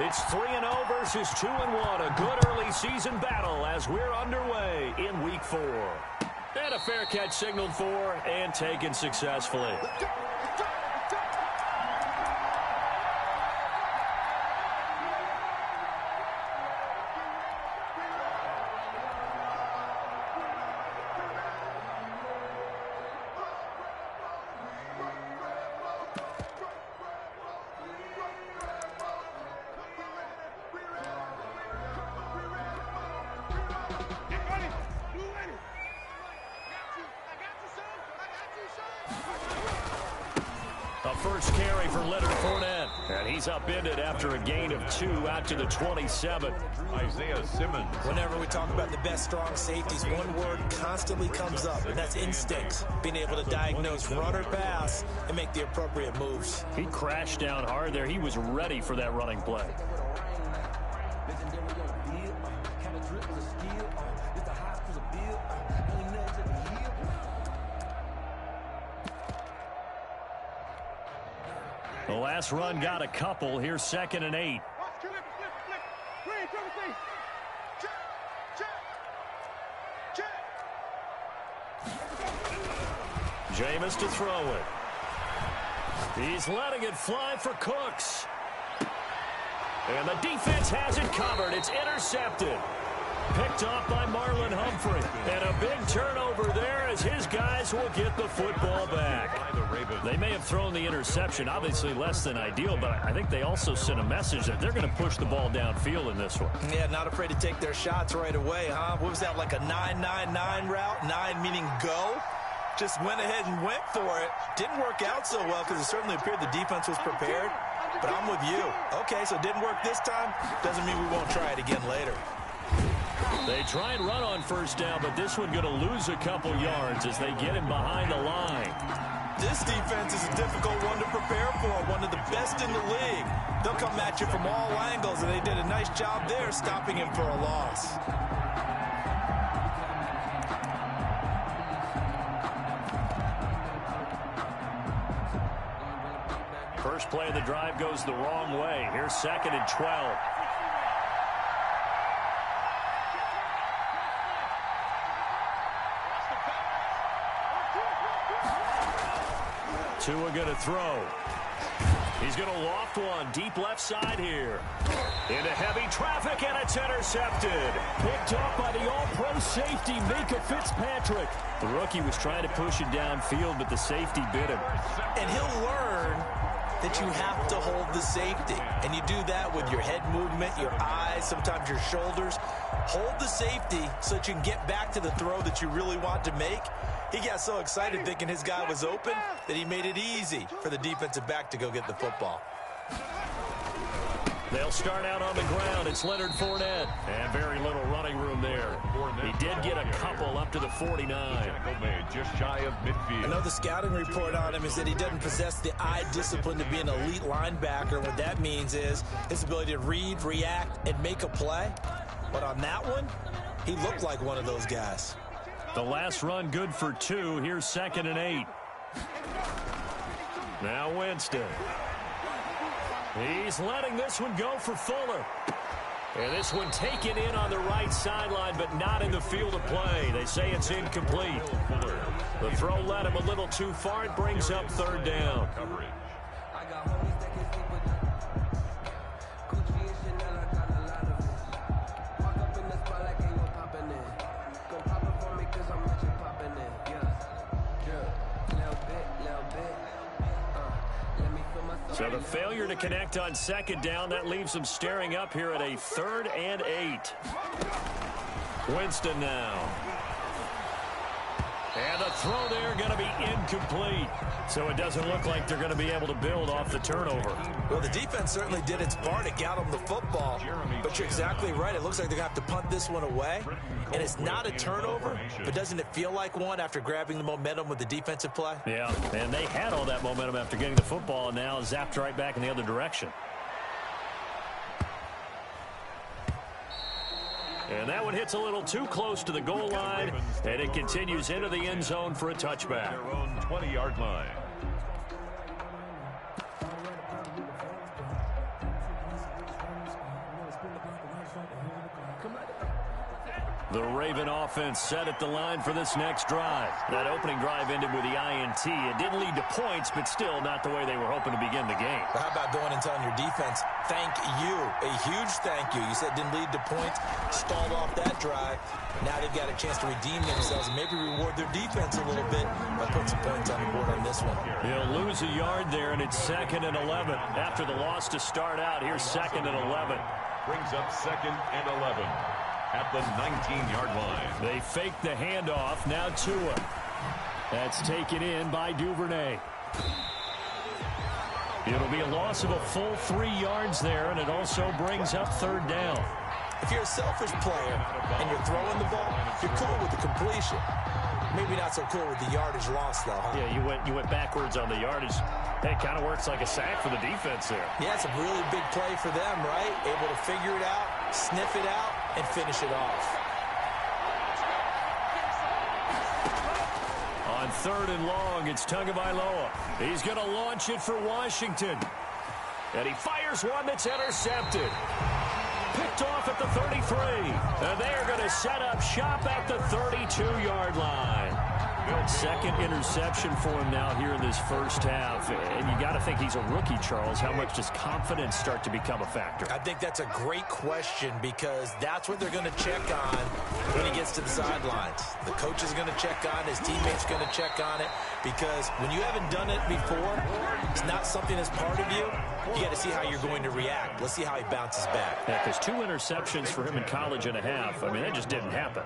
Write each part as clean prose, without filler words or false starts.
It's 3-0 versus 2-1. A good early season battle as we're underway in Week 4. And a fair catch signaled for and taken successfully. First carry for Leonard Fournette. And he's upended after a gain of 2 out to the 27. Isaiah Simmons. Whenever we talk about the best strong safeties, one word constantly comes up, and that's instincts. Being able to diagnose run or pass and make the appropriate moves. He crashed down hard there. He was ready for that running play. The last run got a couple. Here's 2nd and 8. Jameis to throw it. He's letting it fly for Cooks. And the defense has it covered. It's intercepted. Picked off by Marlon Humphrey. And a big turnover there as his guys will get the football back. They may have thrown the interception, obviously less than ideal, but I think they also sent a message that they're going to push the ball downfield in this one. Yeah, not afraid to take their shots right away, huh? What was that, like a 9-9-9 route? 9 meaning go? Just went ahead and went for it. Didn't work out so well because it certainly appeared the defense was prepared. But I'm with you. Okay, so it didn't work this time. Doesn't mean we won't try it again later. They try and run on first down, but this one going to lose a couple yards as they get him behind the line. This defense is a difficult one to prepare for, one of the best in the league. They'll come at you from all angles, and they did a nice job there stopping him for a loss. First play of the drive goes the wrong way. Here's 2nd and 12. Tua going to throw. He's going to loft one deep left side here. Into heavy traffic, and it's intercepted. Picked off by the all-pro safety, Mika Fitzpatrick. The rookie was trying to push it downfield, but the safety bit him. And he'll learn that you have to hold the safety. And you do that with your head movement, your eyes, sometimes your shoulders. Hold the safety so that you can get back to the throw that you really want to make. He got so excited thinking his guy was open that he made it easy for the defensive back to go get the football. They'll start out on the ground. It's Leonard Fournette. And very little running room there. He did get a couple up to the 49. Just shy of midfield. I know the scouting report on him is that he doesn't possess the eye discipline to be an elite linebacker. What that means is his ability to read, react, and make a play. But on that one, he looked like one of those guys. The last run good for 2. Here's 2nd and 8. Now Winston. He's letting this one go for Fuller. And this one taken in on the right sideline, but not in the field of play. They say it's incomplete. The throw led him a little too far. It brings up 3rd down. So the failure to connect on 2nd down, that leaves them staring up here at a 3rd and 8. Winston now. And the throw there going to be incomplete. So it doesn't look like they're going to be able to build off the turnover. Well, the defense certainly did its part to get them the football. But you're exactly right. It looks like they're going to have to punt this one away. And it's not a turnover, but doesn't it feel like one after grabbing the momentum with the defensive play? Yeah, and they had all that momentum after getting the football, and now zapped right back in the other direction. And that one hits a little too close to the goal line, and it continues into the end zone for a touchback. Their own 20-yard line. The Raven offense set at the line for this next drive. That opening drive ended with the INT. It didn't lead to points, but still not the way they were hoping to begin the game. But how about going and telling your defense, thank you, a huge thank you. You said it didn't lead to points, stalled off that drive. Now they've got a chance to redeem themselves and maybe reward their defense a little bit by putting some points on the board on this one. He'll lose a yard there, and it's 2nd and 11. After the loss to start out, here's 2nd and 11. Brings up 2nd and 11. At the 19-yard line. They fake the handoff. Now Tua. That's taken in by Duvernay. It'll be a loss of a full 3 yards there, and it also brings up 3rd down. If you're a selfish player and you're throwing the ball, you're cool with the completion. Maybe not so cool with the yardage loss, though, huh? Yeah, you went backwards on the yardage. Hey, it kind of works like a sack for the defense there. Yeah, it's a really big play for them, right? Able to figure it out, sniff it out, and finish it off. On 3rd and long, it's Tagovailoa. He's going to launch it for Washington. And he fires one that's intercepted. Picked off at the 33. And they're going to set up shop at the 32-yard line. 2nd interception for him now here in this first half. And you got to think he's a rookie, Charles. How much does confidence start to become a factor? I think that's a great question because that's what they're going to check on when he gets to the sidelines. The coach is going to check on it. His teammates are going to check on it because when you haven't done it before, it's not something that's part of you. You got to see how you're going to react. Let's see how he bounces back. Yeah, because 2 interceptions for him in college and a half. I mean, that just didn't happen.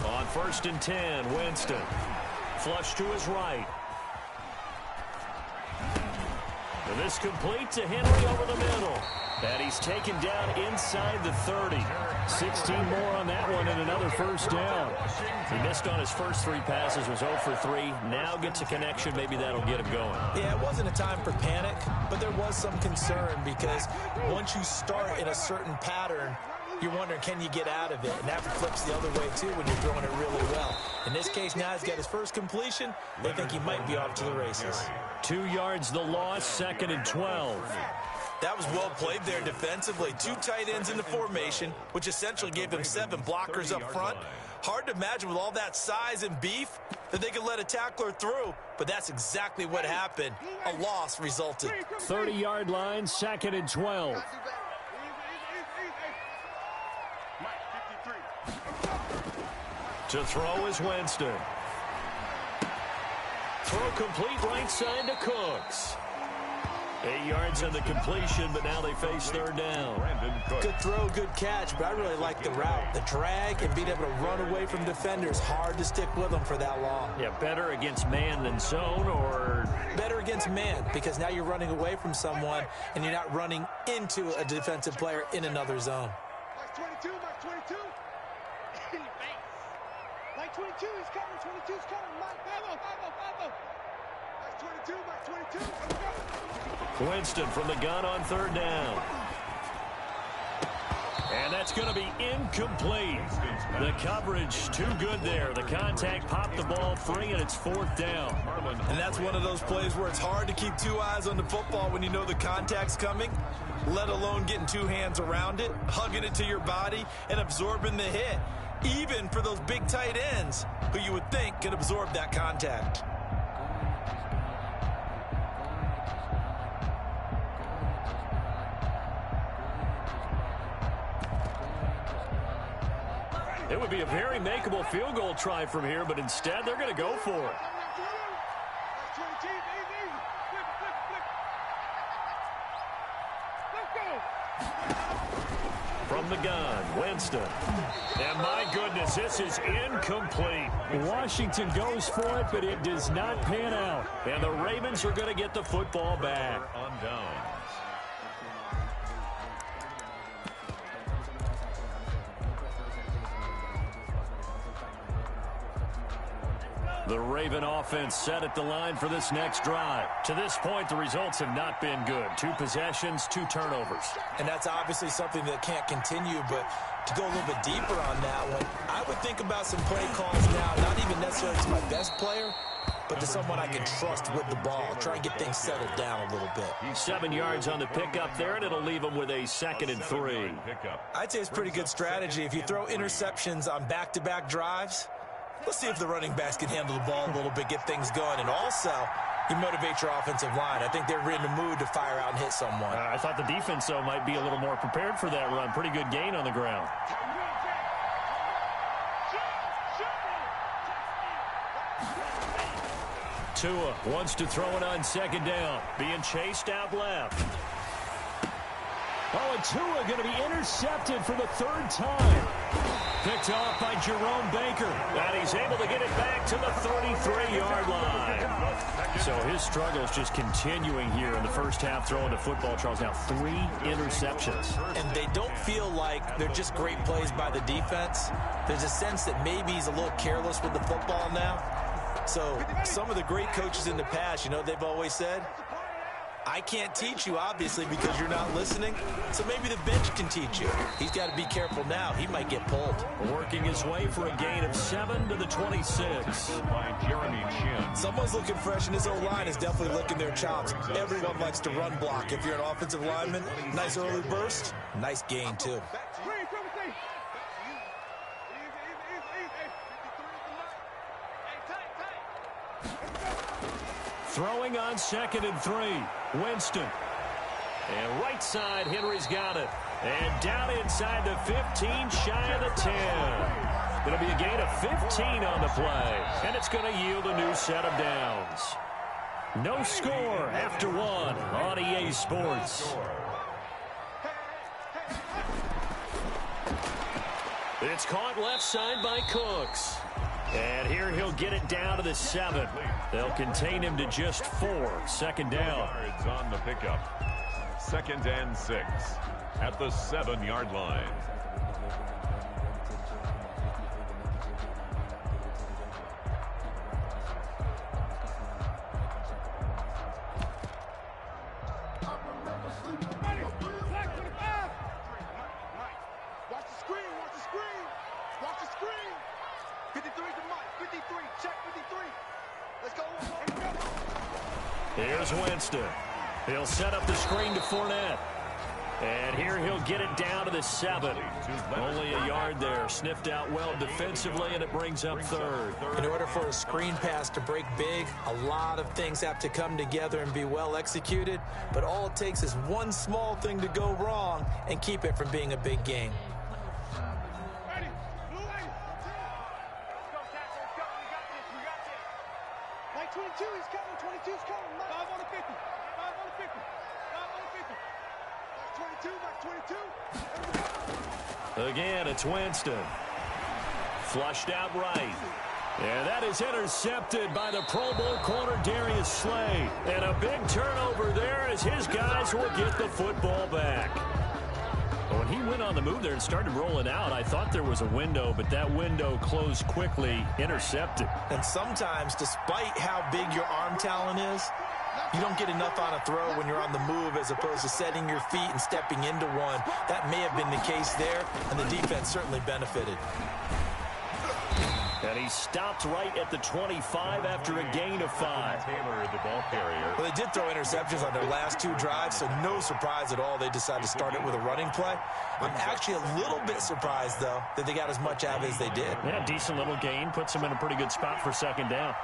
On 1st and 10, Winston. Flush to his right. And this complete to Henry over the middle. And he's taken down inside the 30. 16 more on that one and another first down. He missed on his first 3 passes, was 0 for 3. Now gets a connection. Maybe that'll get him going. Yeah, it wasn't a time for panic, but there was some concern because once you start in a certain pattern, you're wondering, can you get out of it? And that flips the other way, too, when you're throwing it really well. In this case, now he's got his first completion. They think he might be off to the races. 2 yards the loss, 2nd and 12. That was well played there defensively. 2 tight ends in the formation, which essentially gave them 7 blockers up front. Hard to imagine with all that size and beef that they could let a tackler through, but that's exactly what happened. A loss resulted. 30-yard line, 2nd and 12. To throw is Winston. Throw complete right side to Cooks. 8 yards on the completion, but now they face 3rd down. Good throw, good catch, but I really like the route. The drag and being able to run away from defenders, hard to stick with them for that long. Yeah, better against man than zone, or? Better against man, because now you're running away from someone and you're not running into a defensive player in another zone. Mike 22, Mike 22. Mike 22, he's coming, 22's coming. Mike 5-0. Mike 22, Mike 22. Winston from the gun on 3rd down. And that's going to be incomplete. The coverage too good there. The contact popped the ball free, and it's 4th down. And that's one of those plays where it's hard to keep 2 eyes on the football when you know the contact's coming, let alone getting 2 hands around it, hugging it to your body, and absorbing the hit, even for those big tight ends who you would think could absorb that contact. It would be a very makeable field goal try from here, but instead they're going to go for it. From the gun, Winston. And my goodness, this is incomplete. Washington goes for it, but it does not pan out. And the Ravens are going to get the football back. On downs. The Raven offense set at the line for this next drive. To this point, the results have not been good. 2 possessions, 2 turnovers. And that's obviously something that can't continue, but to go a little bit deeper on that one, I would think about some play calls now, not even necessarily to my best player, but to someone I can trust with the ball. Try and get things settled down a little bit. 7 yards on the pickup there, and it'll leave him with a 2nd and 3. I'd say it's pretty good strategy. If you throw interceptions on back-to-back drives, let's see if the running backs can handle the ball a little bit, get things going, and also you motivate your offensive line. I think they're in the mood to fire out and hit someone. I thought the defense, though, might be a little more prepared for that run. Pretty good gain on the ground. Tua wants to throw it on 2nd down. Being chased out left. Oh, and Tua going to be intercepted for the 3rd time. Picked off by Jerome Baker. And he's able to get it back to the 33-yard line. So his struggles just continuing here in the first half, throwing the football. Charles, now 3 interceptions. And they don't feel like they're just great plays by the defense. There's a sense that maybe he's a little careless with the football now. So some of the great coaches in the past, you know, they've always said, I can't teach you, obviously, because you're not listening. So maybe the bench can teach you. He's got to be careful now. He might get pulled. Working his way for a gain of 7 to the 26. By Jeremy Chin. Someone's looking fresh, and his O-line is definitely licking their chops. Everyone likes to run block. If you're an offensive lineman, nice early burst, nice gain, too. Throwing on 2nd and 3. Winston. And right side, Henry's got it. And down inside the 15, shy of the 10. It'll be a gain of 15 on the play. And it's going to yield a new set of downs. No score after 1 on EA Sports. It's caught left side by Cooks. And here he'll get it down to the 7. They'll contain him to just 4. 2nd down. Yards on the pickup. 2nd and 6 at the 7-yard line. Watch the screen, watch the screen, watch the screen. 53 to Mike, 53, check 53. Let's go. Here's Winston. He'll set up the screen to Fournette. And here he'll get it down to the 7. Only a yard there. Sniffed out well defensively, and it brings up 3rd. In order for a screen pass to break big, a lot of things have to come together and be well executed. But all it takes is one small thing to go wrong and keep it from being a big gain. Mike 22, he's coming, 22's coming. 5 on the 50, 5 on the 50, 5 on the 50. Mike 22, Mike 22. Again, it's Winston. Flushed out right. And that is intercepted by the Pro Bowl corner Darius Slay. And a big turnover there as his guys will get the football back. When he went on the move there and started rolling out, I thought there was a window, but that window closed quickly, intercepted. And sometimes, despite how big your arm talent is, you don't get enough on a throw when you're on the move as opposed to setting your feet and stepping into one. That may have been the case there, and the defense certainly benefited. And he stopped right at the 25 after a gain of 5. Taylor, the ball carrier. Well, they did throw interceptions on their last 2 drives, so no surprise at all they decided to start it with a running play. I'm actually a little bit surprised, though, that they got as much out as they did. Yeah, decent little gain. Puts them in a pretty good spot for 2nd down.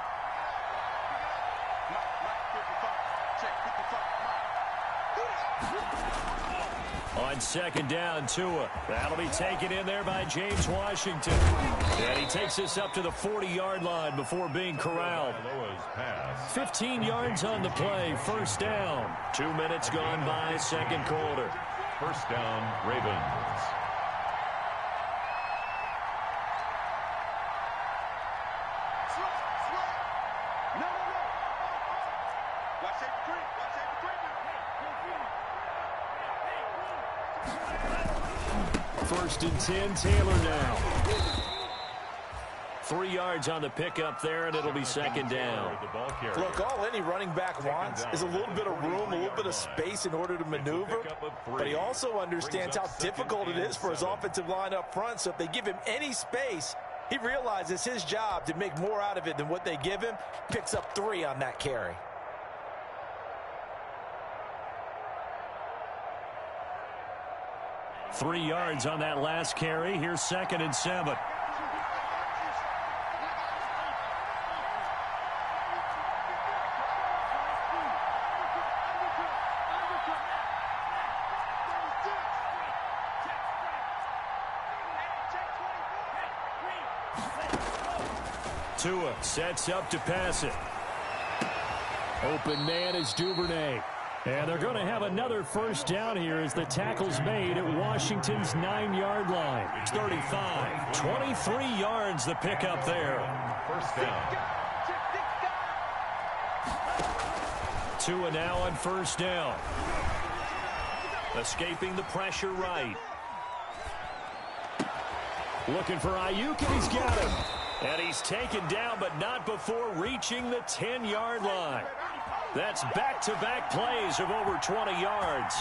On 2nd down, Tua. That'll be taken in there by James Washington. And he takes this up to the 40-yard line before being corralled. 15 yards on the play, 1st down. 2 minutes gone by, 2nd quarter. 1st down, Ravens. First and 10, Taylor now. 3 yards on the pickup there, and it'll be 2nd down. Look, all any running back wants is a little bit of room, a little bit of space in order to maneuver. But he also understands how difficult it is for his offensive line up front. So if they give him any space, He realizes his job to make more out of it than what they give him. Picks up 3 on that carry. Three yards on that last carry. Here's 2nd and 7. Tua sets up to pass it. Open man is Duvernay. And they're going to have another first down here as the tackle's made at Washington's 9-yard line. It's 35. 23 yards the pickup there. First down. Tua now on first down. Escaping the pressure right. Looking for Ayuk, and he's got him. And he's taken down, but not before reaching the 10-yard line. That's back-to-back plays of over 20 yards.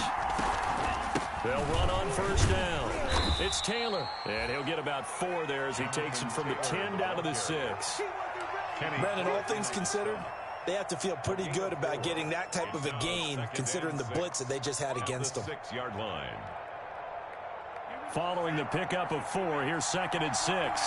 They'll run on first down. It's Taylor, and he'll get about 4 there as he takes it from the 10 down to the 6. Brandon, all things considered, they have to feel pretty good about getting that type of a gain, considering the blitz that they just had against them. 6-yard line. Following the pickup of 4, here's 2nd and 6.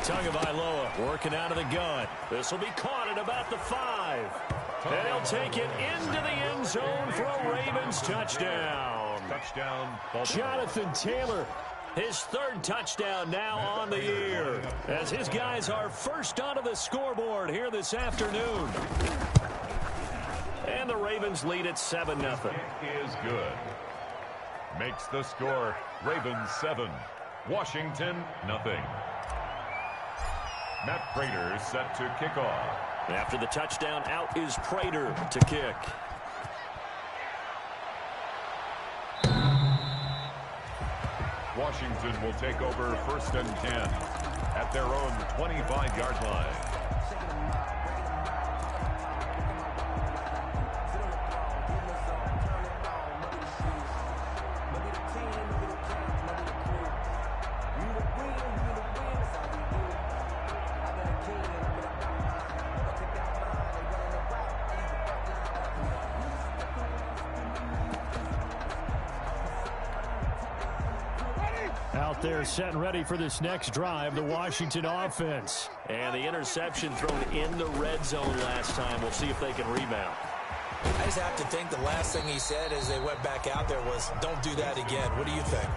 Tagovailoa working out of the gun. This will be caught at about the 5. And he'll take it into the end zone for a Ravens touchdown. Touchdown. Jonathan Taylor, his 3rd touchdown now on the year, as his guys are first onto the scoreboard here this afternoon. And the Ravens lead at 7-0. Is good. Makes the score Ravens 7, Washington nothing. Matt Prater set to kick off. After the touchdown, out is Prater to kick. Washington will take over 1st and 10 at their own 25-yard line. Out there set and ready for this next drive, the Washington offense. And the interception thrown in the red zone last time. We'll see if they can rebound. I just have to think the last thing he said as they went back out there was, don't do that again. What do you think?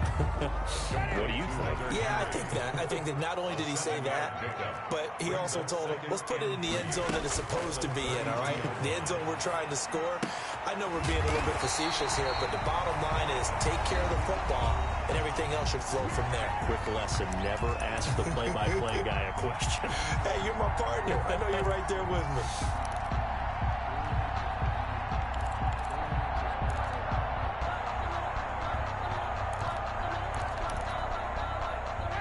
What do you think? Yeah, I think that. I think that not only did he say that, but he also told him, let's put it in the end zone that it's supposed to be in, all right? The end zone we're trying to score. I know we're being a little bit facetious here, but the bottom line is take care of the football, and everything else should flow from there. Quick lesson, never ask the play-by-play guy a question. Hey, you're my partner. I know you're right there with me.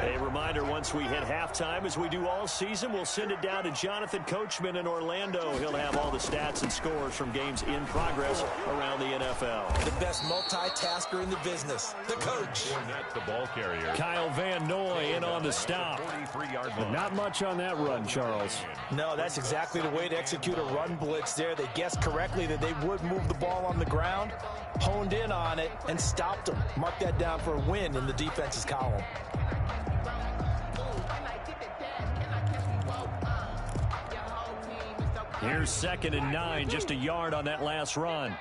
A reminder, once we hit halftime, as we do all season, we'll send it down to Jonathan Coachman in Orlando. He'll have all the stats and scores from games in progress around the NFL. The best multitasker in the business, the coach. That's the ball carrier. Kyle Van Noy in on the stop. But not much on that run, Charles. No, that's exactly the way to execute a run blitz there. They guessed correctly that they would move the ball on the ground, honed in on it, and stopped them. Mark that down for a win in the defense's column. Here's 2nd and 9, just a yard on that last run.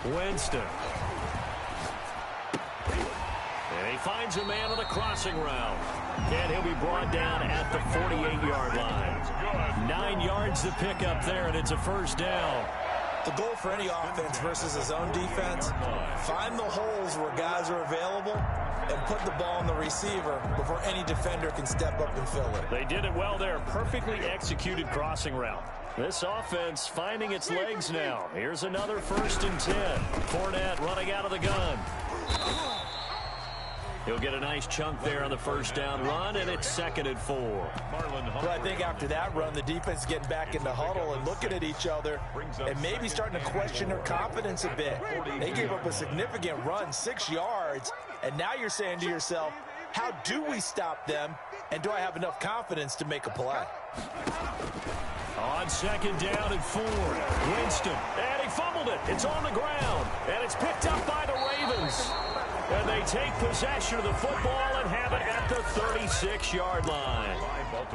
Winston. And he finds a man on the crossing route. And he'll be brought down at the 48-yard line. 9 yards to pick up there, and it's a first down. The goal for any offense versus his own defense, find the holes where guys are available and put the ball on the receiver before any defender can step up and fill it. They did it well there. Perfectly executed crossing route. This offense finding its legs now. Here's another 1st and 10. Fournette running out of the gun. He'll get a nice chunk there on the first down run, and it's 2nd and 4. Well, I think after that run, the defense is getting back in the huddle and looking at each other and maybe starting to question their confidence a bit. They gave up a significant run, 6 yards, and now you're saying to yourself, how do we stop them, and do I have enough confidence to make a play? On 2nd down and 4, Winston, and he fumbled it. It's on the ground, and it's picked up by the Ravens. And they take possession of the football and have it at the 36-yard line.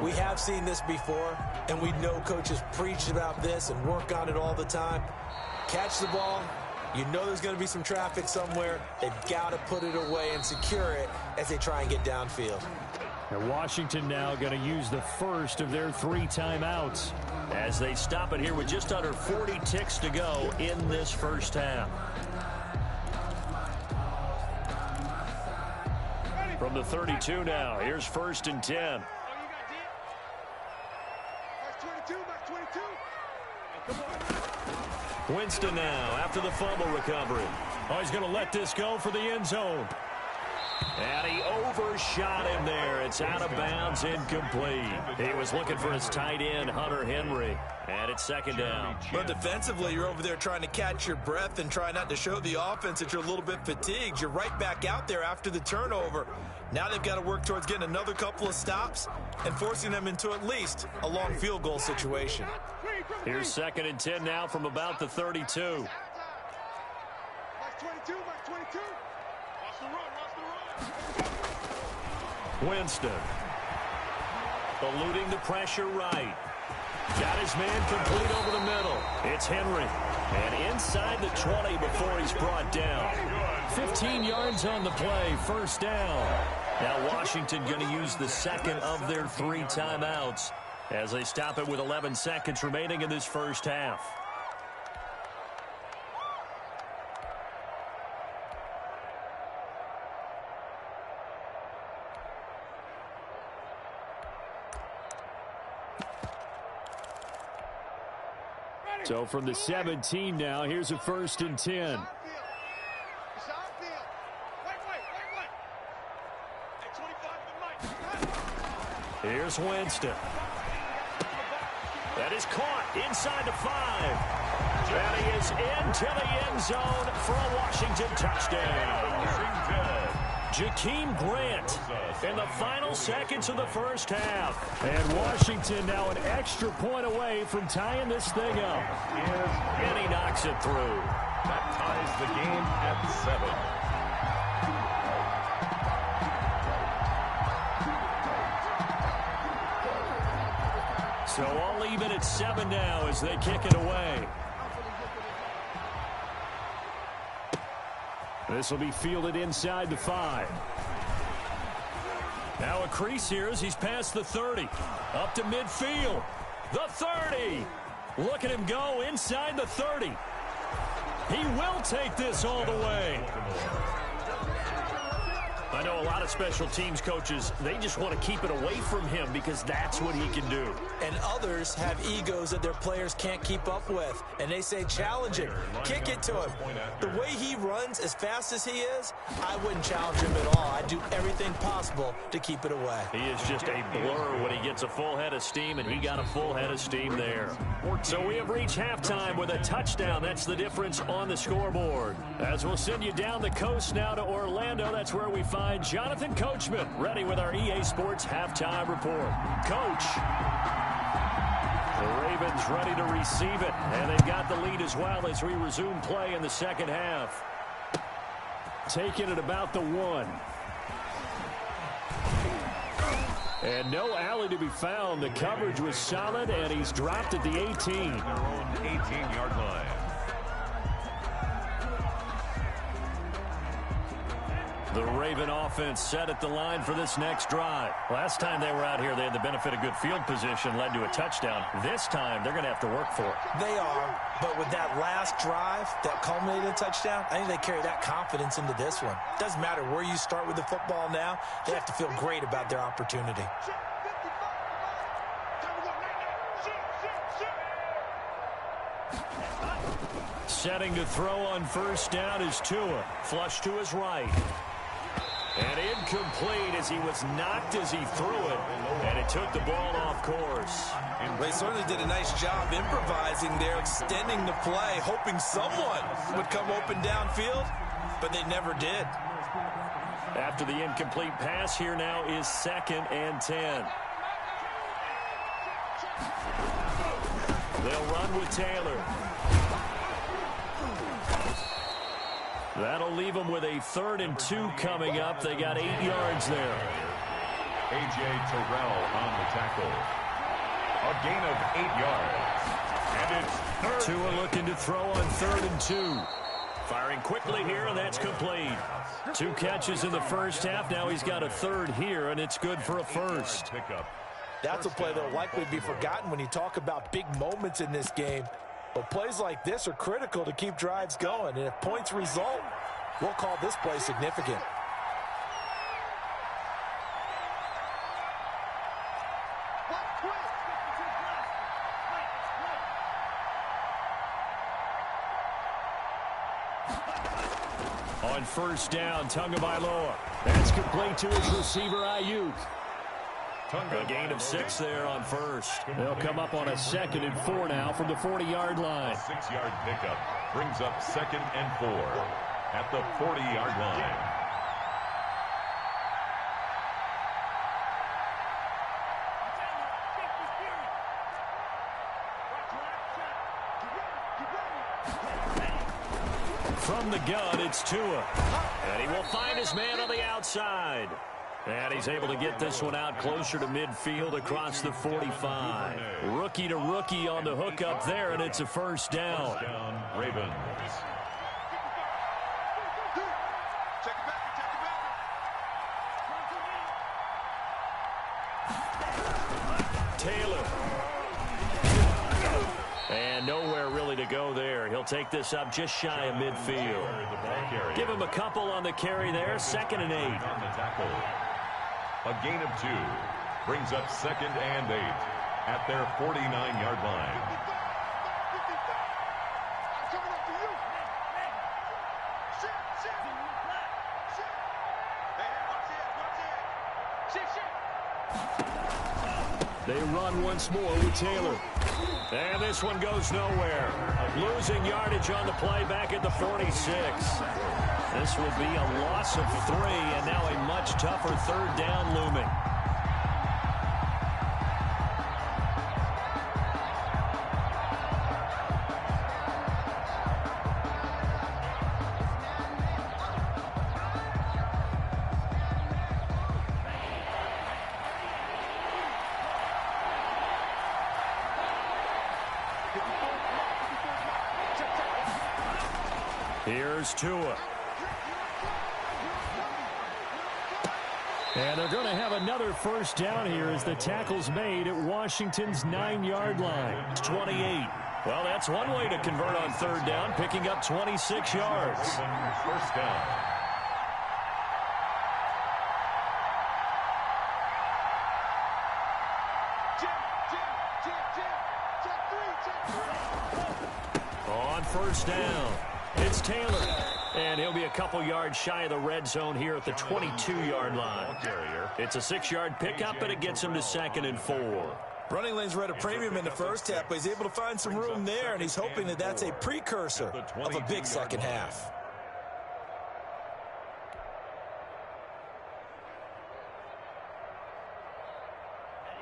We have seen this before, and we know coaches preach about this and work on it all the time. Catch the ball. You know there's going to be some traffic somewhere. They've got to put it away and secure it as they try and get downfield. And Washington now going to use the first of their 3 timeouts as they stop it here with just under 40 ticks to go in this first half. From the 32 now, here's 1st and 10. Winston now after the fumble recovery. Oh, he's going to let this go for the end zone. And he overshot him there. It's out of bounds, incomplete. He was looking for his tight end, Hunter Henry. And it's 2nd down. But defensively, you're over there trying to catch your breath and try not to show the offense that you're a little bit fatigued. You're right back out there after the turnover. Now they've got to work towards getting another couple of stops and forcing them into at least a long field goal situation. Here's 2nd and 10 now from about the 32. Winston. Eluding the pressure right. Got his man complete over the middle. It's Henry. And inside the 20 before he's brought down. 15 yards on the play. 1st down. Now Washington going to use the 2nd of their 3 timeouts as they stop it with 11 seconds remaining in this first half. So from the 17 now, here's a 1st and 10. Here's Winston. That is caught inside the 5. And he is into the end zone for a Washington touchdown. Jakeem Grant in the final seconds of the first half. And Washington now an extra point away from tying this thing up. And he knocks it through. That ties the game at 7. So all even at 7 now as they kick it away. This will be fielded inside the 5. Now a crease here as he's past the 30. Up to midfield. The 30. Look at him go inside the 30. He will take this all the way. I know a lot of special teams coaches, they just want to keep it away from him because that's what he can do. And others have egos that their players can't keep up with. And they say, challenge him. Kick it to him. The way he runs as fast as he is, I wouldn't challenge him at all. I'd do everything possible to keep it away. He is just a blur when he gets a full head of steam, and he got a full head of steam there. So we have reached halftime with a touchdown. That's the difference on the scoreboard. As we'll send you down the coast now to Orlando, that's where we find Jonathan Coachman ready with our EA Sports halftime report. Coach. The Ravens ready to receive it, and they've got the lead as well as we resume play in the second half. Taking it about the 1. And no alley to be found. The coverage was solid, and he's dropped at the 18. Their own 18-yard line. The Raven offense set at the line for this next drive. Last time they were out here, they had the benefit of good field position, led to a touchdown. This time, they're going to have to work for it. They are, but with that last drive that culminated in a touchdown, I think they carry that confidence into this one. Doesn't matter where you start with the football now, they have to feel great about their opportunity. Setting to throw on first down is Tua. Flush to his right. And incomplete as he was knocked as he threw it. And it took the ball off course. They certainly did a nice job improvising there, extending the play, hoping someone would come open downfield, but they never did. After the incomplete pass, here now is 2nd and 10. They'll run with Taylor. That'll leave them with a 3rd and 2 coming up. They got 8 yards there. A.J. Terrell on the tackle. A gain of 8 yards. And it's 3rd. Tua looking to throw on 3rd and 2. Firing quickly here, and that's complete. 2 catches in the first half. Now he's got a 3rd here, and it's good for a 1st. That's a play that will likely be forgotten when you talk about big moments in this game. But plays like this are critical to keep drives going. And if points result, we'll call this play significant. On 1st down, Tagovailoa. That's complete to his receiver, Ayuk. A gain of 6 there on 1st. They'll come up on a 2nd and 4 now from the 40-yard line. 6-yard pickup brings up 2nd and 4 at the 40-yard line. From the gun, it's Tua. And he will find his man on the outside. And he's able to get this one out closer to midfield across the 45. Rookie to rookie on the hook up there, and it's a 1st down. First down, Ravens. Taylor. And nowhere really to go there. He'll take this up just shy of midfield. Give him a couple on the carry there. 2nd and 8. On the tackle. A gain of 2 brings up 2nd and 8 at their 49-yard line. They run once more with Taylor. And this one goes nowhere. Losing yardage on the play back at the 46. This will be a loss of 3, and now a much tougher 3rd down looming. Here's Tua. And they're going to have another 1st down here as the tackle's made at Washington's 9-yard line. It's 28. Well, that's one way to convert on 3rd down, picking up 26 yards. 1st down. On 1st down, it's Taylor. And he'll be a couple yards shy of the red zone here at the 22-yard line. It's a 6-yard pickup, but it gets him to 2nd and 4. Running lanes were at a premium in the first half, but he's able to find some room there, and he's hoping that that's a precursor of a big second half.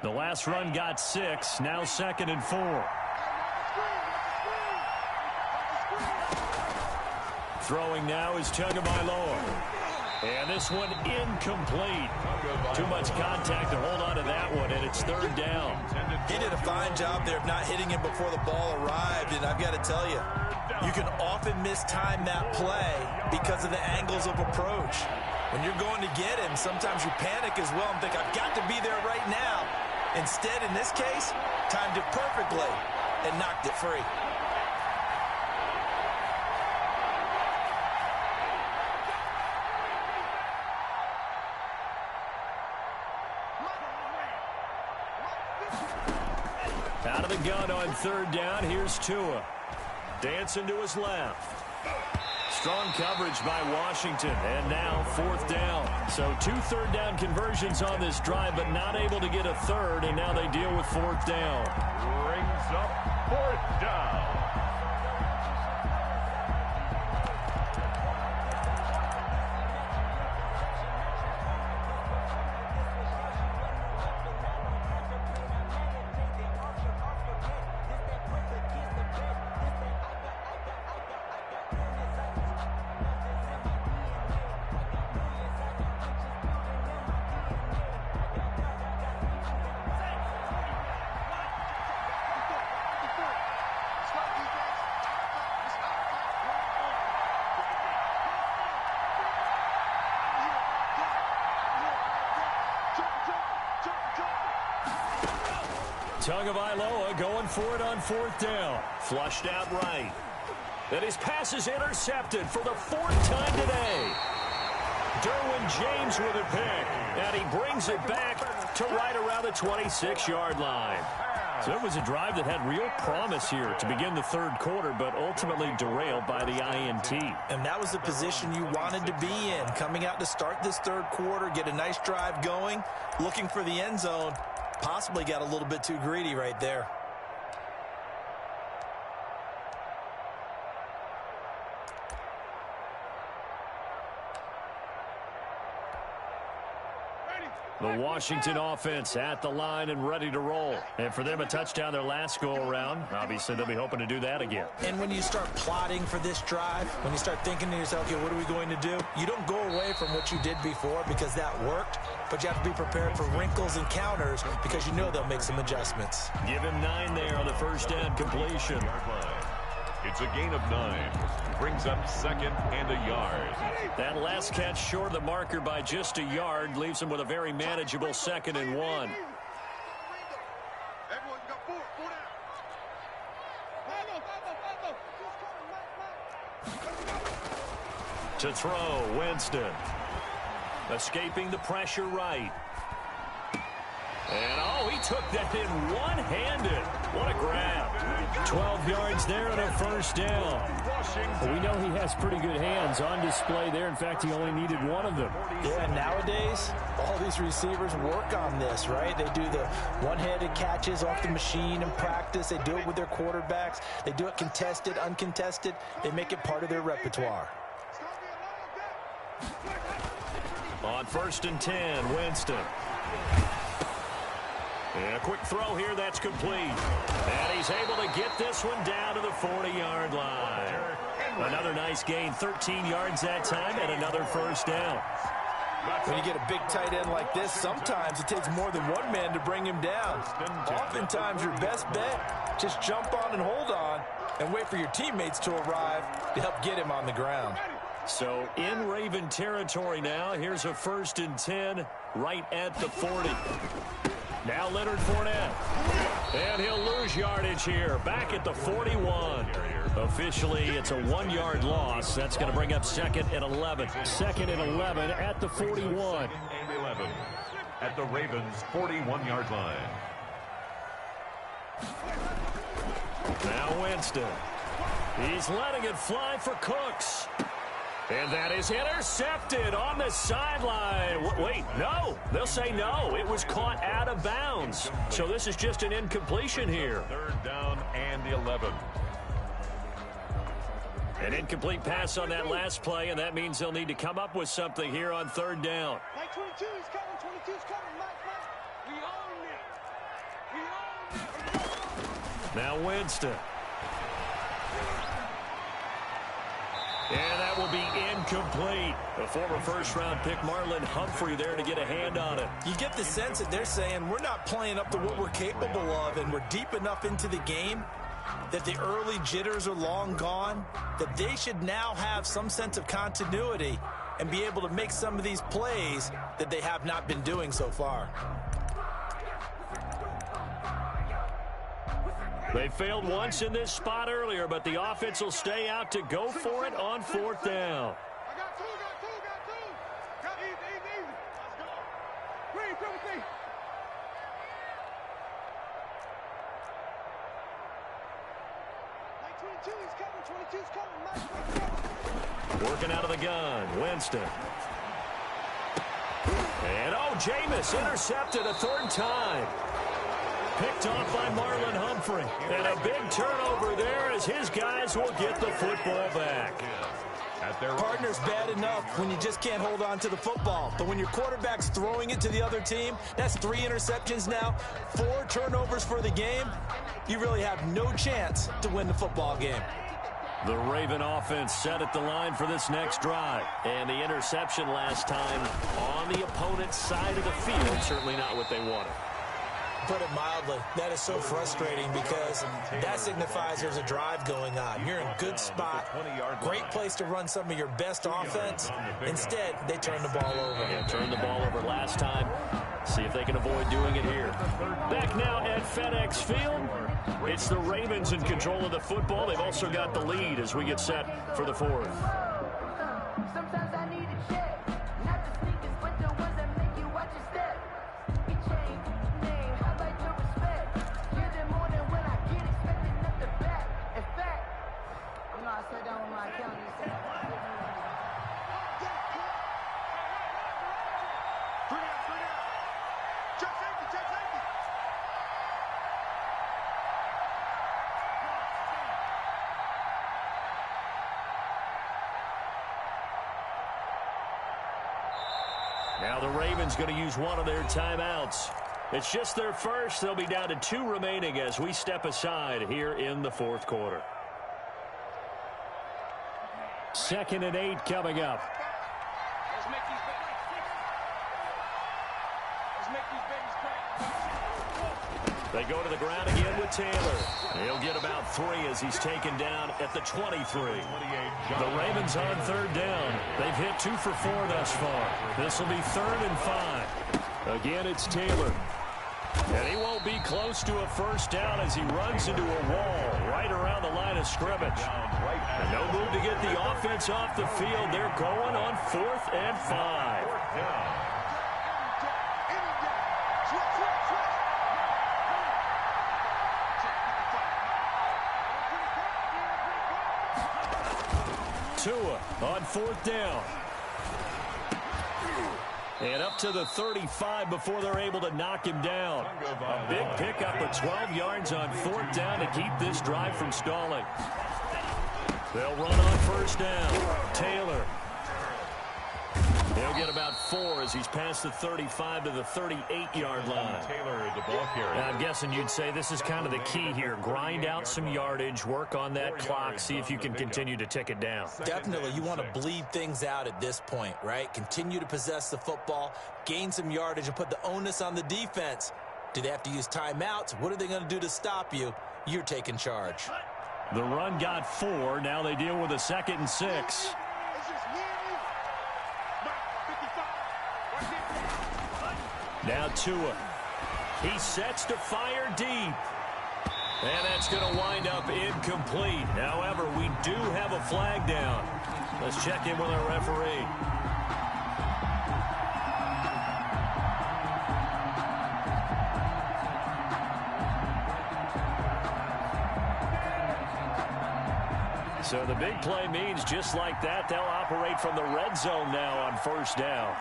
The last run got 6, now 2nd and 4. Throwing now is Tagovailoa. And this one incomplete. Too much contact to hold on to that one, and it's 3rd down. He did a fine job there of not hitting him before the ball arrived, and I've got to tell you, you can often mistime that play because of the angles of approach. When you're going to get him, sometimes you panic as well and think, I've got to be there right now. Instead, in this case, timed it perfectly and knocked it free. Out of the gun on 3rd down, here's Tua. Dancing to his left. Strong coverage by Washington, and now 4th down. So 2 third-down conversions on this drive, but not able to get a third, and now they deal with 4th down. Brings up 4th down. Tagovailoa going for it on 4th down. Flushed out right. And his pass is intercepted for the 4th time today. Derwin James with a pick. And he brings it back to right around the 26-yard line. So it was a drive that had real promise here to begin the 3rd quarter, but ultimately derailed by the INT. And that was the position you wanted to be in. Coming out to start this 3rd quarter, get a nice drive going, looking for the end zone. Possibly got a little bit too greedy right there. The Washington offense at the line and ready to roll. And for them, a touchdown their last go-around. Obviously, they'll be hoping to do that again. And when you start plotting for this drive, when you start thinking to yourself, okay, what are we going to do? You don't go away from what you did before because that worked, but you have to be prepared for wrinkles and counters because you know they'll make some adjustments. Give him 9 there on the 1st down completion. It's a gain of 9. Brings up 2nd and a yard. That last catch short of the marker by just a yard leaves him with a very manageable 2nd and 1. To throw, Winston. Escaping the pressure right. And, oh, he took that in one-handed. What a grab. 12 yards there and a 1st down. Well, we know he has pretty good hands on display there. In fact, he only needed one of them. Yeah, nowadays, all these receivers work on this, right? They do the one-handed catches off the machine in practice. They do it with their quarterbacks. They do it contested, uncontested. They make it part of their repertoire. On 1st and 10, Winston. And a quick throw here, that's complete. And he's able to get this one down to the 40-yard line. Another nice gain, 13 yards that time, and another 1st down. When you get a big tight end like this, sometimes it takes more than one man to bring him down. Oftentimes, your best bet, just jump on and hold on and wait for your teammates to arrive to help get him on the ground. So in Raven territory now, here's a 1st and 10 right at the 40. Now Leonard Fournette. And he'll lose yardage here. Back at the 41. Officially, it's a 1-yard loss. That's going to bring up 2nd and 11. 2nd and 11 at the 41. 2nd and 11 at the Ravens' 41-yard line. Now Winston. He's letting it fly for Cooks. And that is intercepted on the sideline. Wait, no. They'll say no. It was caught out of bounds. So this is just an incompletion here. 3rd down and 11. An incomplete pass on that last play, and that means they'll need to come up with something here on 3rd down. Mike 22 is coming. 22 is coming. Mike. We own it. Now Winston. And that will be incomplete. A former 1st-round pick, Marlon Humphrey, there to get a hand on it. You get the sense that they're saying we're not playing up to what we're capable of, and we're deep enough into the game that the early jitters are long gone, that they should now have some sense of continuity and be able to make some of these plays that they have not been doing so far. They failed once in this spot earlier, but the offense will stay out to go for it on 4th down. I got two. Got easy. Let's go. Green, come with me. Mike 22 is coming. Working out of the gun, Winston. And, oh, Jameis intercepted a third time. Picked off by Marlon Humphrey. And a big turnover there as his guys will get the football back. Partner's bad enough when you just can't hold on to the football. But when your quarterback's throwing it to the other team, that's 3 interceptions now, 4 turnovers for the game. You really have no chance to win the football game. The Raven offense set at the line for this next drive. And the interception last time on the opponent's side of the field. Certainly not what they wanted. Put it mildly, that is so frustrating because that signifies there's a drive going on. You're in a good spot, great place to run some of your best offense. Instead, they turn the ball over. Yeah, turned the ball over last time. See if they can avoid doing it here. Back now at FedEx Field. It's the Ravens in control of the football. They've also got the lead as we get set for the fourth. Sometimes I need a check, not the sneakers, but the ones that make you watch your step. It changed name, I like your respect. You're the morning when I get expected up the back. In fact, you know I sat down with my accountant and said, Now the Ravens going to use one of their timeouts. It's just their first. They'll be down to 2 remaining as we step aside here in the fourth quarter. 2nd and 8 coming up. They go to the ground again with Taylor. He'll get about 3 as he's taken down at the 23. The Ravens on 3rd down. They've hit 2 for 4 thus far. This will be 3rd and 5. Again, it's Taylor. And he won't be close to a first down as he runs into a wall right around the line of scrimmage. And no move to get the offense off the field. They're going on 4th and 5. Tua on 4th down. And up to the 35 before they're able to knock him down. A big pickup of 12 yards on 4th down to keep this drive from stalling. They'll run on 1st down. Taylor. He'll get about 4 as he's past the 35 to the 38-yard line. Taylor is the ball carrier. And I'm guessing you'd say this is kind of the key here. Grind out some yardage, work on that clock, see if you can continue to tick it down. Definitely, you want to bleed things out at this point, right? Continue to possess the football, gain some yardage, and put the onus on the defense. Do they have to use timeouts? What are they going to do to stop you? You're taking charge. The run got 4. Now they deal with a 2nd and 6. Now Tua. He sets to fire deep. And that's going to wind up incomplete. However, we do have a flag down. Let's check in with our referee. So the big play means just like that, they'll operate from the red zone now on 1st down.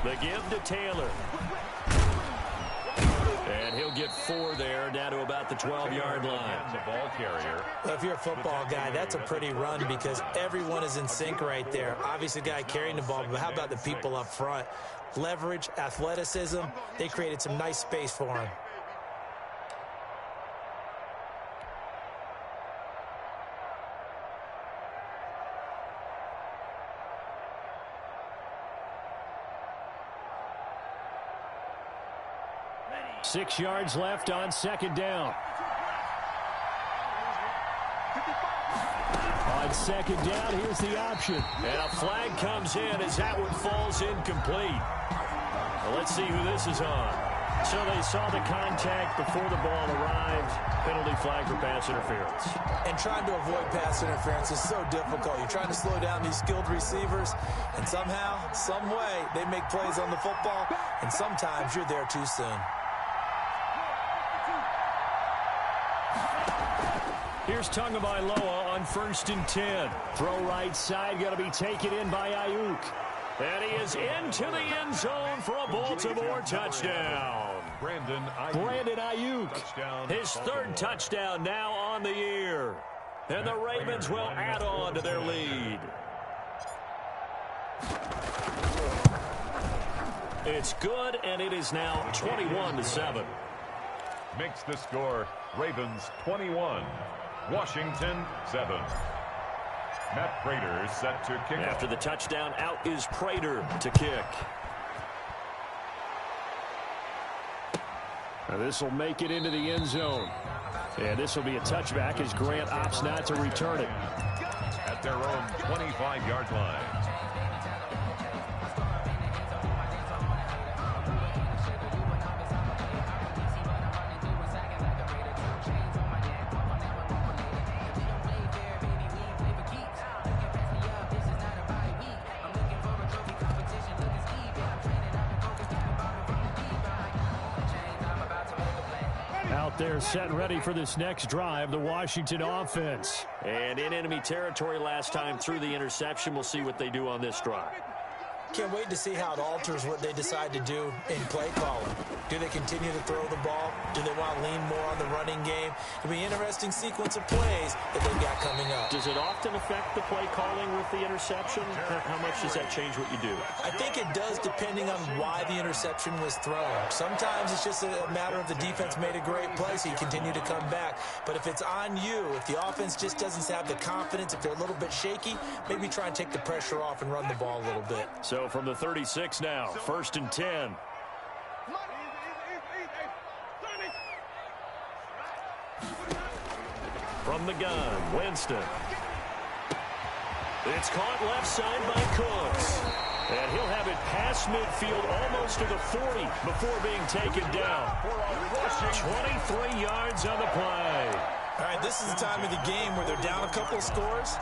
The give to Taylor. And he'll get 4 there, down to about the 12-yard line. The ball carrier. Well, if you're a football guy, that's a pretty run because everyone is in sync right there. Obviously, the guy carrying the ball, but how about the people up front? Leverage, athleticism, they created some nice space for him. Six yards left on 2nd down. On 2nd down, here's the option. And a flag comes in as that one falls incomplete. Well, let's see who this is on. So they saw the contact before the ball arrived. Penalty flag for pass interference. And trying to avoid pass interference is so difficult. You're trying to slow down these skilled receivers, and somehow, some way, they make plays on the football, and sometimes you're there too soon. Here's Tagovailoa on 1st and 10. Throw right side, going to be taken in by Ayuk. And he is into the end zone for a Baltimore touchdown. Brandon Ayuk, Touchdown, his third touchdown now on the year. And the Ravens will add on to their lead. It's good, and it is now 21-7. Makes the score Ravens 21, Washington 7. Matt Prater is set to kick After off. the touchdown, out is Prater to kick. Now this will make it into the end zone. And this will be a touchback as Grant opts not to return it. At their own 25-yard line. They're set and ready for this next drive, the Washington offense. And in enemy territory last time through the interception. We'll see what they do on this drive. Can't wait to see how it alters what they decide to do in play calling. Do they continue to throw the ball? Do they want to lean more on the running game? It'll be an interesting sequence of plays that they've got coming up. Does it often affect the play calling with the interception? How much does that change what you do? I think it does, depending on why the interception was thrown. Sometimes it's just a matter of the defense made a great play, so you continue to come back. But if it's on you, if the offense just doesn't have the confidence, if they're a little bit shaky, maybe try and take the pressure off and run the ball a little bit. So from the 36 now, 1st and 10. From the gun, Winston. It's caught left side by Cooks. And he'll have it past midfield almost to the 40 before being taken down. 23 yards on the play. All right, this is the time of the game where they're down a couple of scores,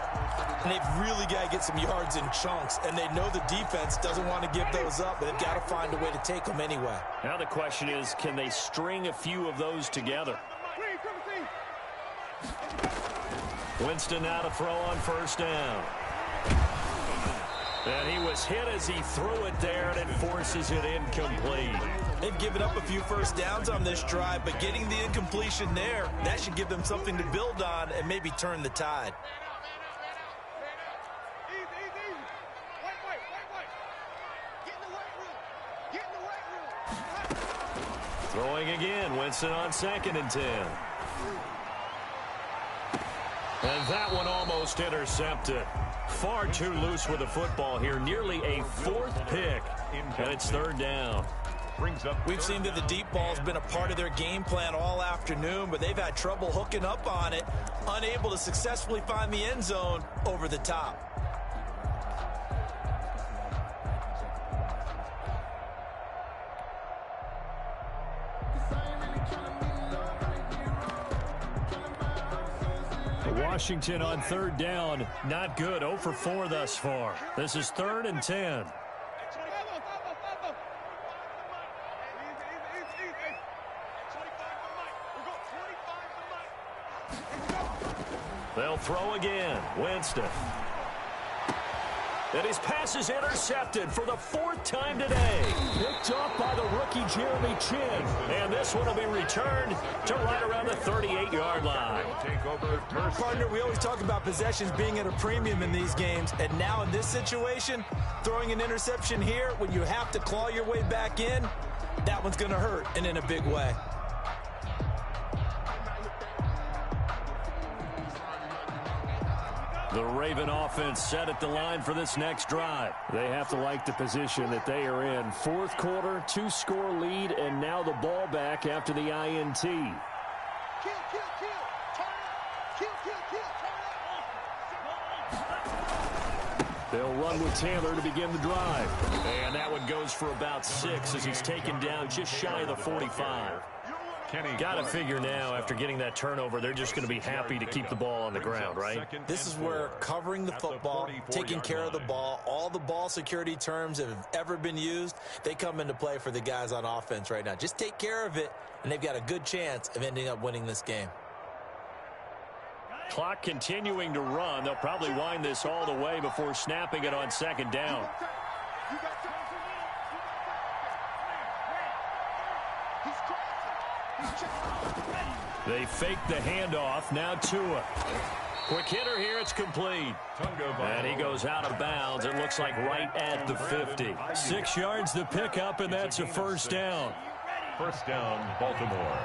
and they've really got to get some yards in chunks, and they know the defense doesn't want to give those up, but they've got to find a way to take them anyway. Now the question is, can they string a few of those together? Winston now to throw on 1st down. And he was hit as he threw it there, and it forces it incomplete. They've given up a few first downs on this drive, but getting the incompletion there, that should give them something to build on and maybe turn the tide. Throwing again, Winston on 2nd and 10. And that one almost intercepted. Far too loose with the football here. Nearly a 4th pick. And it's 3rd down. We've seen that the deep ball's been a part of their game plan all afternoon, but they've had trouble hooking up on it, unable to successfully find the end zone over the top. Washington on 3rd down. Not good. 0 for 4 thus far. This is 3rd and 10. They'll throw again. Winston. And his pass is intercepted for the 4th time today. Picked off by the rookie Jeremy Chin. And this one will be returned to right around the 38-yard line. Partner, we always talk about possessions being at a premium in these games. And now in this situation, throwing an interception here when you have to claw your way back in, that one's going to hurt, and in a big way. The Raven offense set at the line for this next drive. They have to like the position that they are in. 4th quarter, 2-score lead, and now the ball back after the INT. Kill, kill, kill. Turn it. Kill, kill, kill. Turn it. They'll run with Taylor to begin the drive. And that one goes for about 6 as he's taken down just shy of the 45. Got to figure now, after getting that turnover, they're just going to be happy to keep the ball on the ground, right? This is where covering the football, taking care of the ball, all the ball security terms that have ever been used, they come into play for the guys on offense right now. Just take care of it, and they've got a good chance of ending up winning this game. Clock continuing to run. They'll probably wind this all the way before snapping it on second down. They fake the handoff. Now Tua. Quick hitter here. It's complete. And he goes out of bounds. It looks like right at the 50. 6 yards the pickup, and that's a first down. First down, Baltimore.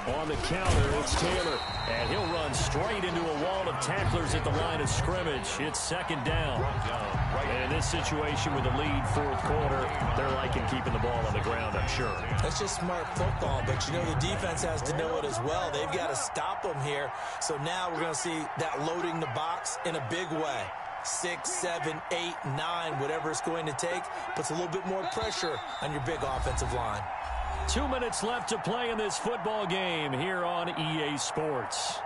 On the counter, it's Taylor. And he'll run straight into a wall of tacklers at the line of scrimmage. It's second down. And in this situation with the lead fourth quarter, they're liking keeping the ball on the ground, I'm sure. That's just smart football, but you know the defense has to know it as well. They've got to stop them here. So now we're going to see that loading the box in a big way. 6, 7, 8, 9, whatever it's going to take, puts a little bit more pressure on your big offensive line. 2 minutes left to play in this football game here on EA Sports.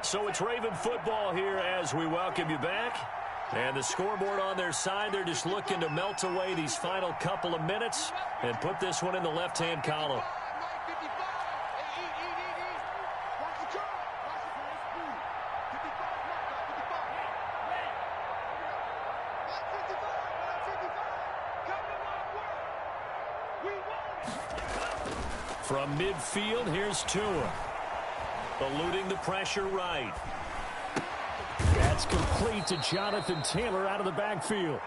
So it's Raven football here as we welcome you back. And the scoreboard on their side, they're just looking to melt away these final couple of minutes and put this one in the left-hand column. From midfield, here's Tua. Eluding the pressure right. That's complete to Jonathan Taylor out of the backfield.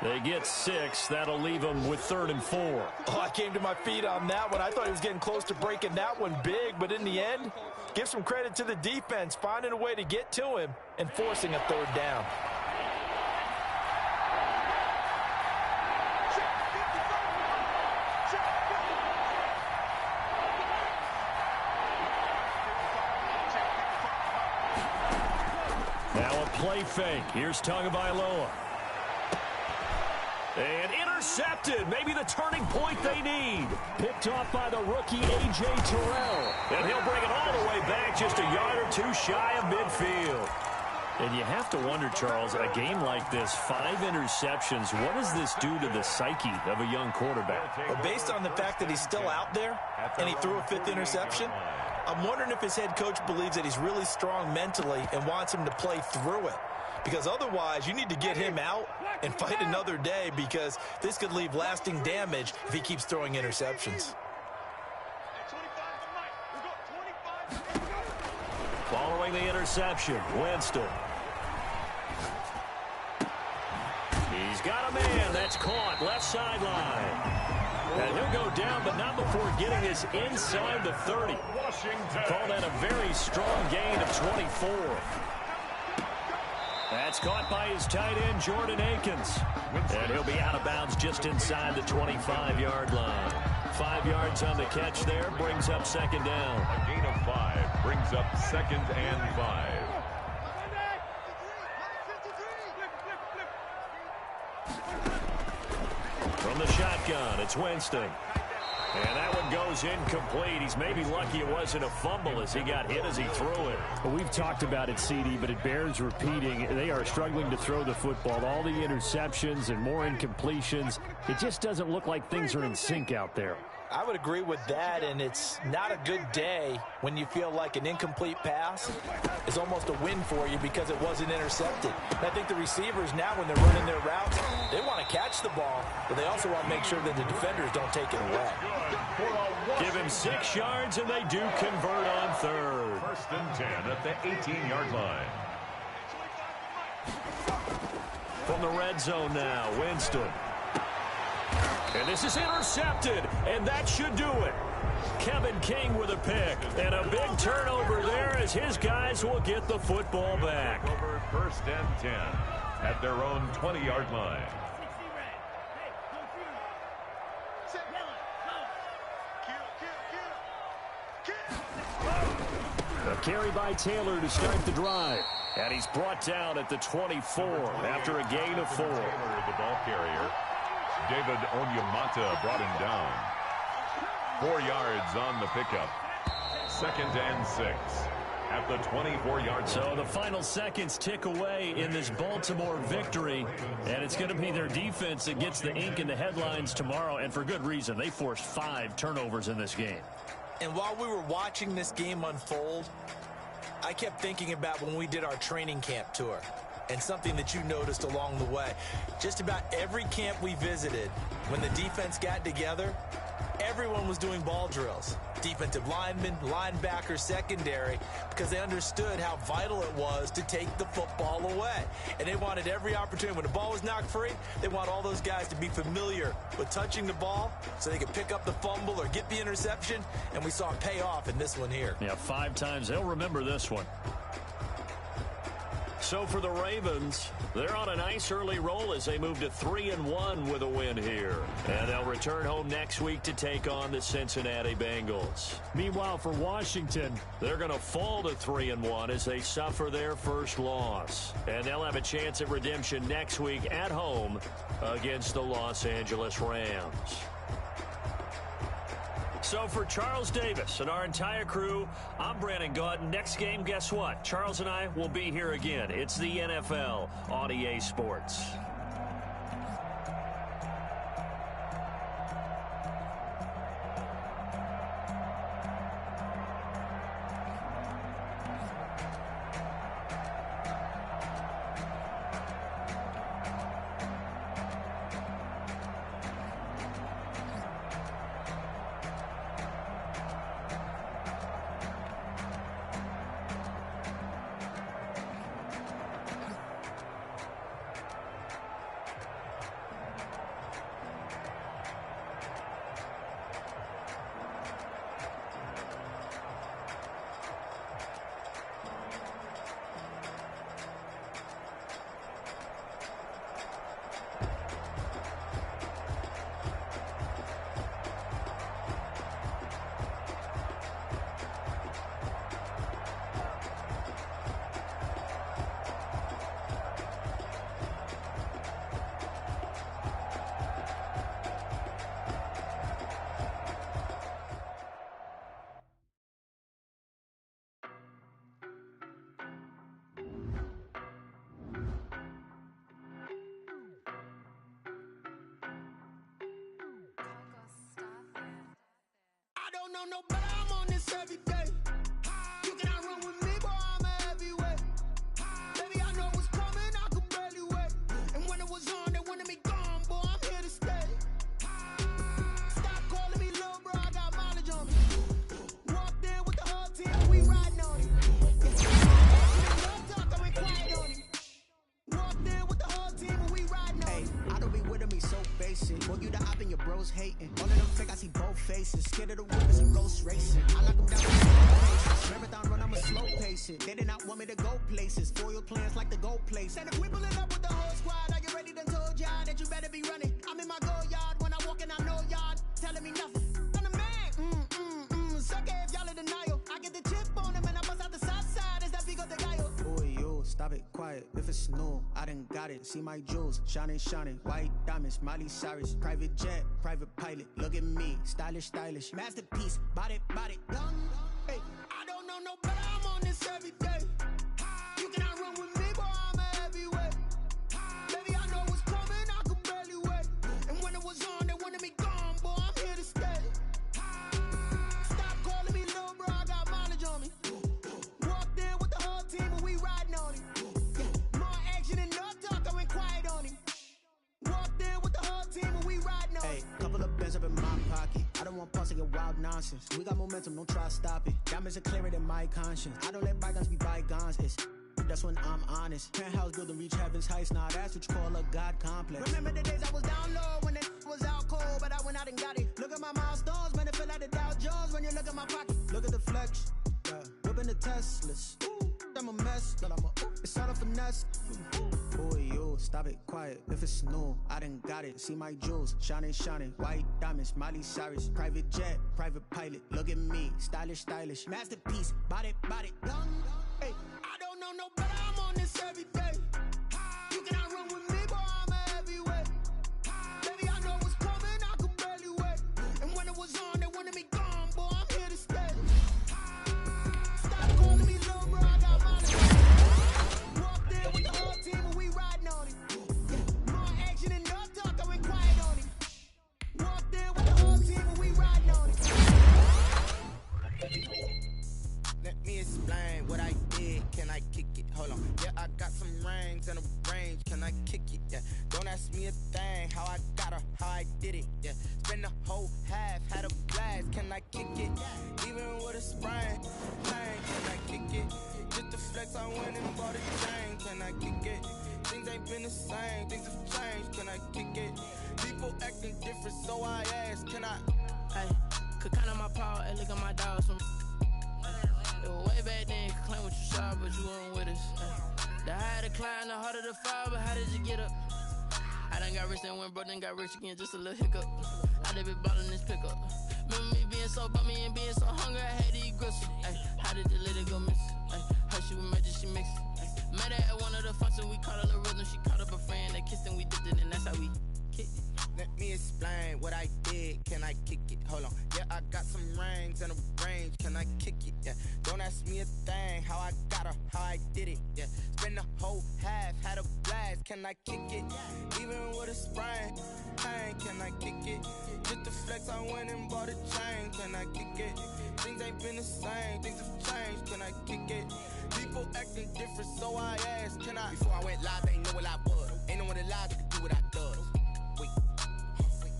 They get 6. That'll leave them with 3rd and 4. Oh, I came to my feet on that one. I thought he was getting close to breaking that one big, but in the end, give some credit to the defense, finding a way to get to him and forcing a 3rd down. Now a play fake. Here's Tagovailoa. And intercepted. Maybe the turning point they need. Picked off by the rookie A.J. Terrell. And he'll bring it all the way back just a yard or 2 shy of midfield. And you have to wonder, Charles, a game like this, 5 interceptions, what does this do to the psyche of a young quarterback? Well, based on the fact that he's still out there and he threw a 5th interception, I'm wondering if his head coach believes that he's really strong mentally and wants him to play through it. Because otherwise, you need to get him out and fight another day, because this could leave lasting damage if he keeps throwing interceptions. Following the interception, Winston. He's got a man. That's caught. Left sideline. And he'll go down, but not before getting this inside the 30. Call that a very strong gain of 24. That's caught by his tight end, Jordan Akins. And he'll be out of bounds just inside the 25-yard line. 5 yards on the catch there, brings up second down. A gain of 5 brings up 2nd and 5. From the shotgun, it's Winston. And that one goes incomplete. He's maybe lucky it wasn't a fumble as he got hit as he threw it. Well, we've talked about it, CD, but it bears repeating. They are struggling to throw the football. All the interceptions and more incompletions. It just doesn't look like things are in sync out there. I would agree with that, and it's not a good day when you feel like an incomplete pass is almost a win for you because it wasn't intercepted. And I think the receivers now, when they're running their routes, they want to catch the ball, but they also want to make sure that the defenders don't take it away. Give him 6 yards, and they do convert on 3rd. 1st and 10 at the 18-yard line. From the red zone now, Winston. And this is intercepted, and that should do it. Kevin King with a pick, and a big turnover there as his guys will get the football back. Over 1st and 10 at their own 20-yard line. carry by Taylor to start the drive. And he's brought down at the 24 after a gain of 4. Taylor, the ball carrier. David Onyemata brought him down. 4 yards on the pickup. 2nd and 6 at the 24-yard line. So the final seconds tick away in this Baltimore victory, and it's going to be their defense that gets the ink in the headlines tomorrow, and for good reason. They forced 5 turnovers in this game. And while we were watching this game unfold, I kept thinking about when we did our training camp tour, and something that you noticed along the way. Just about every camp we visited, when the defense got together, everyone was doing ball drills. Defensive linemen, linebackers, secondary, because they understood how vital it was to take the football away. And they wanted every opportunity. When the ball was knocked free, they want all those guys to be familiar with touching the ball so they could pick up the fumble or get the interception. And we saw it pay off in this one here. Yeah, 5 times. They'll remember this one. So for the Ravens, they're on a nice early roll as they move to 3-1 with a win here. And they'll return home next week to take on the Cincinnati Bengals. Meanwhile, for Washington, they're going to fall to 3-1 as they suffer their first loss. And they'll have a chance at redemption next week at home against the Los Angeles Rams. So for Charles Davis and our entire crew, I'm Brandon Gaudin. Next game, guess what? Charles and I will be here again. It's the NFL on EA Sports. No, but I'm on this every day. You cannot run with me, boy, I'm a heavyweight. Baby, I know what's coming, I could barely wait. And when it was on, they wanted me gone, boy, I'm here to stay. Stop calling me little bro, I got mileage on me. Walked in with the whole team, and we riding on it. Don't talk, I went quiet on it. Walked in with the whole team, and we riding on it. I don't be with me so basic. Boy, you the op and your bros hating. All of them fake, I see both faces. Scared of the world, some ghost racing. I lock them down with patience. Marathon run, I'm a slow pace it. They did not want me to go places. Foil plans like the gold place. And if we pulling up with the whole squad, are you ready? Done told y'all that you better be running. I'm in my go yard. When I walk in, I know y'all telling me nothing. I'm the man. Suck it if y'all in denial. I get the chip on him and I bust out the south side. Is that Vigo de Gallo? Boy, yo, stop it, quiet. If it's new, I done got it. See my jewels, shining, white diamonds, Miley Cyrus, private jet, private pilot. Look at me, stylish, masterpiece, body, young. Hey, I don't know no better, I'm on this every day. You cannot run with me, boy, I'm a heavyweight. Baby, I know what's coming, I could barely wait. And when it was on, they wanted me gone, boy, I'm here to stay. Stop calling me little bro, I got mileage on me. Walked in with the whole team, and we riding on it. More action and no talk, I went quiet on it. Walked in with the whole team, and we riding on it. Couple of bands up in my pocket. I don't want pulse and wild nonsense. We got momentum, don't try to stop it. Diamonds are clearer than my conscience. I don't let bygones be bygones. That's when I'm honest. Penthouse building, reach heaven's heights. Now that's what you call a God complex. Remember the days I was down low when it was out cold, but I went out and got it. Look at my milestones, man, it feel like the Dow Jones when you look at my pocket. Look at the flex, whipping the Teslas. I'm a mess, but it's all a finesse. Boy, yo, stop it, quiet. If it's new, I done got it. See my jewels, shining, shining. White diamonds, Miley Cyrus. Private jet, private pilot. Look at me, stylish, stylish. Masterpiece, body, body. Hey, I don't know no better. I'm on this every day. You cannot run with me, boy. I'm a heavyweight. Baby, I know what's coming. I could barely wait. And when it was on, they wanted me gone, boy. I'm here to stay. Stop calling me little bro. I got my name. Walked in with the whole team and we riding on it. More action and no talk. I went quiet on it. Walked in with the whole team and we riding on it. Let me explain what I did. Can I kick it? Hold on. Yeah, I got some rings and a range. Can I kick it? Yeah. Don't ask me a thing. How I got her, how I did it. Yeah. Spend the whole half, had a blast. Can I kick it? Even with a sprain. Pain. Can I kick it? Just to flex, I went and bought a chain. Can I kick it? Things ain't been the same. Things have changed. Can I kick it? People acting different, so I ask. Can I? Hey, could count on my power and look at my dogs from. It was way back then, could claim what you saw, but you weren't with us. The higher the climb, the harder the fall, but how did you get up? I done got rich, then went broke, then got rich again, just a little hiccup. I done been ballin' this pickup. Remember me being so bummy and being so hungry, I had to eat gristle. Ay, how did the lady go miss? Ay, her she was magic, she mixed. Met her at one of the functions, we caught a little rhythm, she caught up a friend, they kissed and we dipped it, and that's how we kicked it. Let me explain what I did. Can I kick it? Hold on. Yeah, I got some rings and a range. Can I kick it? Yeah. Don't ask me a thing. How I got her, how I did it. Yeah. Spend the whole half, had a blast. Can I kick it? Even with a sprain. Pain. Can I kick it? Just to flex, I went and bought a chain. Can I kick it? Things ain't been the same. Things have changed. Can I kick it? People acting different, so I asked. Can I? Before I went live, they ain't know what I was. Ain't no one alive that could do what I does.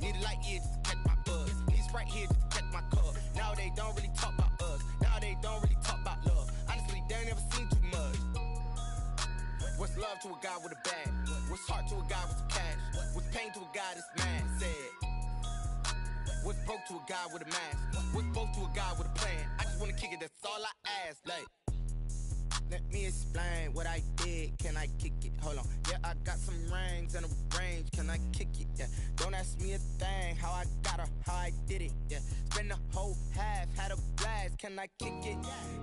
Need a light here just to catch my buzz. Need Sprite here just to catch my cup. Now they don't really talk about us. Now they don't really talk about love. Honestly, they ain't never seen too much. What's love to a guy with a bag? What's heart to a guy with some cash? What's pain to a guy that's mad? Said. What's broke to a guy with a mask? What's broke to a guy with a plan? I just wanna kick it, that's all I ask. Like, let me explain what I did. Can I kick it? Hold on. Yeah, I got some rings and a range. Can I kick it? Yeah. Don't ask me a thing. How I got her, how I did it. Yeah. Spend the whole half, had a blast. Can I kick it?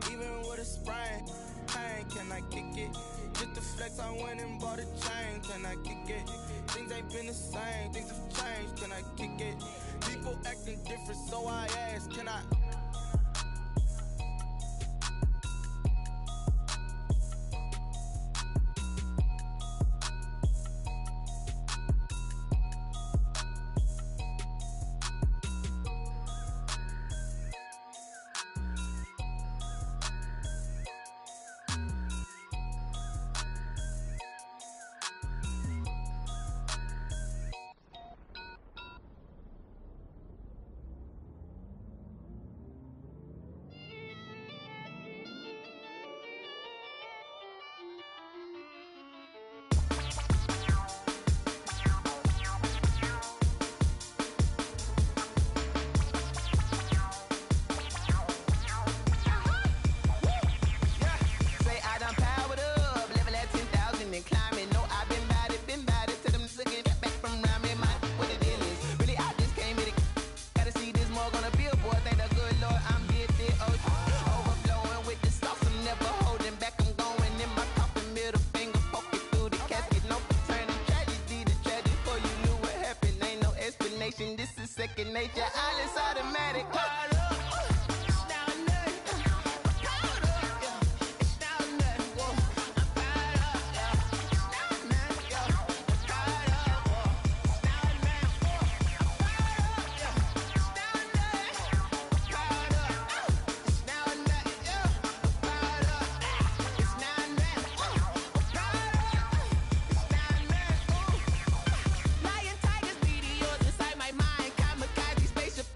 Even with a sprain. Pain. Can I kick it? Just to flex, I went and bought a chain. Can I kick it? Things ain't been the same. Things have changed. Can I kick it? People acting different, so I ask. Can I? Second nature, all is automatic. Lion, tigers, meteors inside my mind. Kamikaze spaceship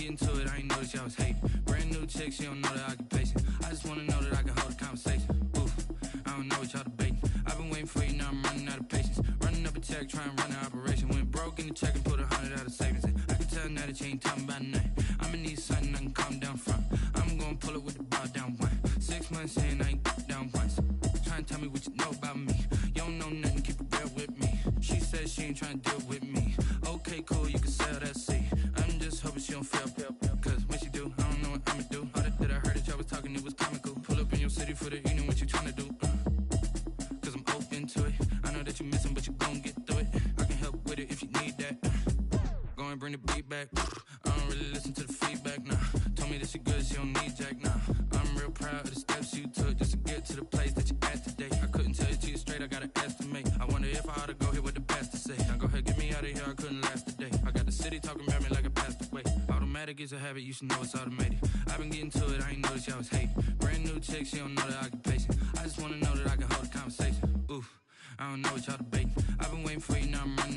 getting to it, I ain't noticed y'all was hating. Brand new chick, she don't know the occupation. I just wanna know that I can hold a conversation. Oof, I don't know what y'all debating. I've been waiting for you, now I'm running out of patience. Running up a check, trying to run an operation. Went broke in the check and put 100 out of savings in. I can tell now that you ain't talking about nothing. I'ma need something I can calm down from. I'm gonna pull it with the bar down one. 6 months in, I ain't down once. Trying to tell me what you know about me. You don't know nothing, keep it real with me. She said she ain't trying to deal with me. Okay, cool, you can sell that seat. I'm just hoping she don't fail. Cause when she do, I don't know what I'ma do. All that I heard that y'all was talking, it was comical. Pull up in your city for the evening, what you trying to do? Cause I'm open to it. I know that you missing, but you gon' get through it. I can help with it if you need that. Go and bring the beat back. I don't really listen to the feedback, nah. Told me that she good, she don't need jack, nah. I'm real proud of the steps you took just to get to the place that you at today. I couldn't tell it to you straight, I gotta estimate. I wonder if I ought to go here with the pastor say. Now go ahead, get me out of here, I couldn't last a day. I got the city talking about me like a passed away. Automatic is a habit, you should know it's automated. I've been getting to it, I ain't noticed y'all was hating. Brand new chick, she don't know the occupation. I just wanna know that I can hold a conversation. Oof, I don't know what y'all debating. I've been waiting for you, now I'm running